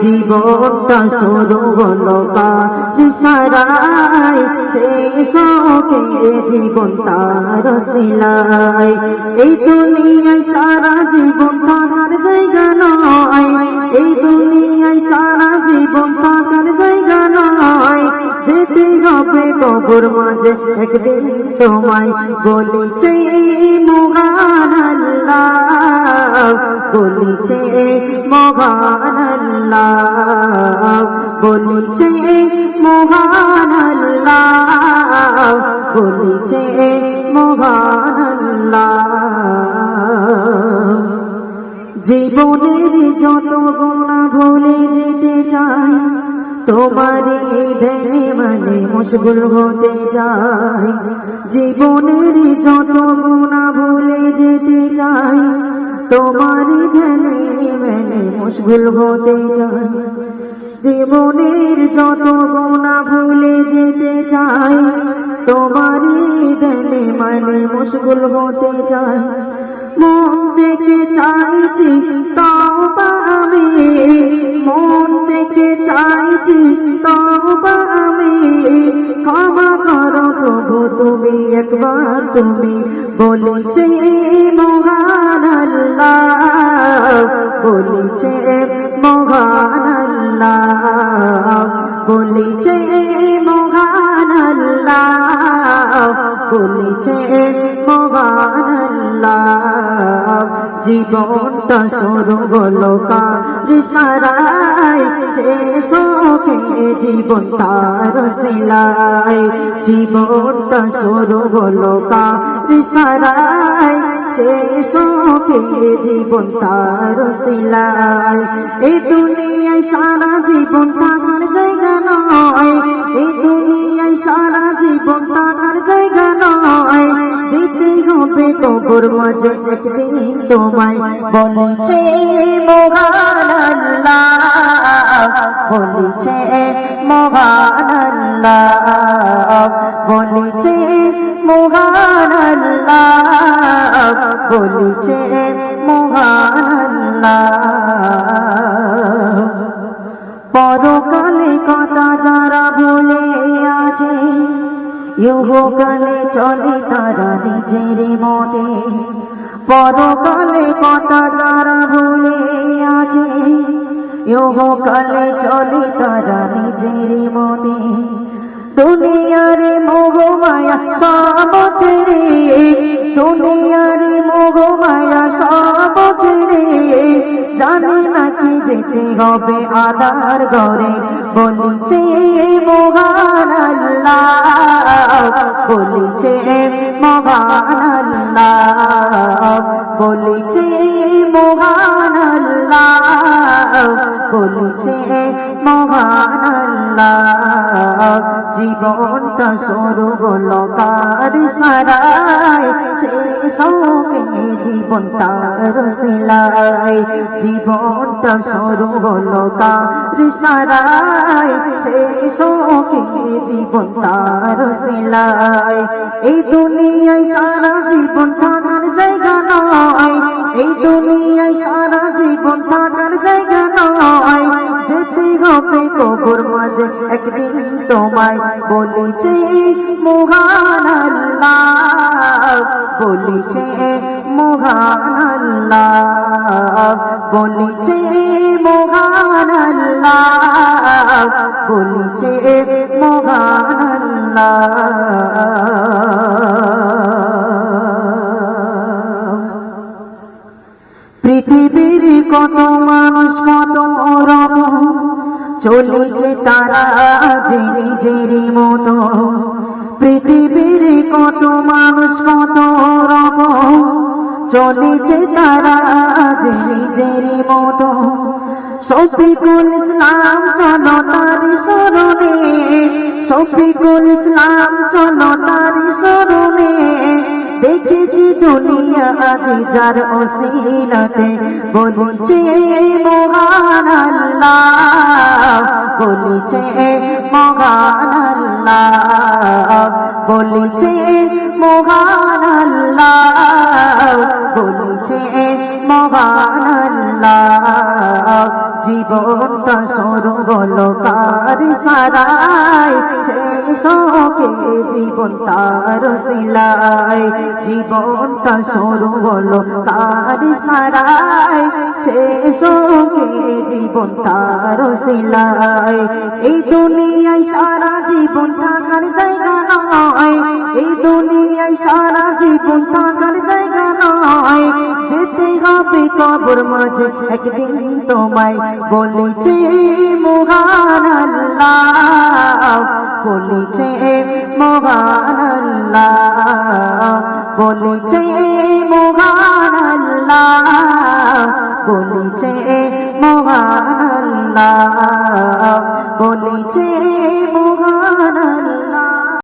জীবনটা শুরু হলো সারাই শেষ হবে জীবন তার সিলাই। এই দুনিয়ায় সারা জীবন থাকার জায়গা নয়, এই দুনিয়ায় সারা জীবন থাকার জায়গা নয়। যেতে হবে কবর মাঝে একদিন তোমায়, বলেছে মহান আল্লাহ, বলেছে মহান আল্লাহ, বলেছে মহান আল্লাহ, বলেছে মহান আল্লাহ। জীবনের যত গুনাহ ভুলে যেতে চাই, তোমার এই ধ্যানে মানে মশগুল হতে চাই। জীবনের যত গুনাহ ভুলে যেতে চাই, তোমার ধ্যানে মানে মশগুল হতে চাই। জীবনের যত গুনাহ ভুলে যেতে চাই, তোমার ধ্যানে মানে মশগুল হতে চাই। মন থেকে চাইছি তওবা আমি, মন থেকে চাইছি তওবা আমি। ক্ষমা করো প্রভু তুমি একবার, তুমি বলেছে মহান আল্লাহ, বলেছে মহান আল্লাহ, বলেছে মহান আল্লাহ, বলেছে মহান আল্লাহ। জীবনটা শুরু হলো কার সারাই, শেষ হবে জীবন তার সিলাই। জীবনটা শুরু হলো কার সারাই, শেষ হবে জীবন তার সিলাই। এই দুনিয়ায় সারা জীবন থাকার জায়গা নয়, এই দুনিয়ায় সারা জীবন থাকার জায়গা নয়। যেতে হবে কবর মাঝে একদিন তোমায়, বলেছে মহান আল্লাহ, বলেছে মহান আল্লাহ, বলেছে মহান আল্লাহ, বলেছে মহান আল্লাহ। পরকালে কথা যারা ভুলে আছে, ইহকালে চলে তারা নিজের মতে। পরকালে কথা যারা ভুলে আছে, ইহকালে চলে তারা নিজের মতে। দুনিয়ার মোহ মায়া সব ছেড়ে, দুনিয়ার মোহ মায়া সব ছেড়ে, জানে নাকি যেতে হবে আধার ঘরে। বলেছে মহান আল্লাহ, বলেছে মহান আল্লাহ, বলেছে মহান আল্লাহ, বলেছে মহান আল্লাহ। জীবনটা শুরু হলো কার সারাই, শেষ হবে জীবন তার সিলাই। জীবনটা শুরু হলো কার সারাই, শেষ হবে জীবন তার সিলাই। এই দুনিয়ায় সারা জীবন থাকার জায়গা নয়, এই দুনিয়ায় সারা জীবন থাকার জায়গা নয়। যেতে হবে কবর মাঝে একদিন তোমায়, বলেছে মহান আল্লাহ, বলেছে মহান আল্লাহ, বলেছে মহান আল্লাহ, বলেছে মহান আল্লাহ। পৃথিবীর কত মানুষ কত রকম, চলেছে তারা যে নিজের মতো। পৃথিবীর কত মানুষ কত রকম, চলেছে তারা যে নিজের মতো। শফিকুল ইসলাম চলো তার শরণে, শফিকুল ইসলাম চলো তার শরণে। দেখেছি দুনিয়া আজ যার অসিলাতে, বলেছে মহান আল্লাহ, বলেছে মহান আল্লাহ, বলেছে মহান আল্লাহ, বলেছে মহান আল্লাহ জীবনটা সরু বলো কার সারাই শেষ হোকে জীবন তার সিলাই জীবনটা সরু বলো কার সারাই শেষ হোকে জীবন তার সিলাই এই দুনিয়ায় সারা জীবন থাকার জায়গা নয় এই দুনিয়ায় সারা জীবন থাকার জায়গা নয় যেতে হবে কবর মাঝে একদিন তোমায় বলেছে মহান আল্লাহ বলেছে মহান আল্লাহ বলেছে মহান আল্লাহ বলেছে মহান আল্লাহ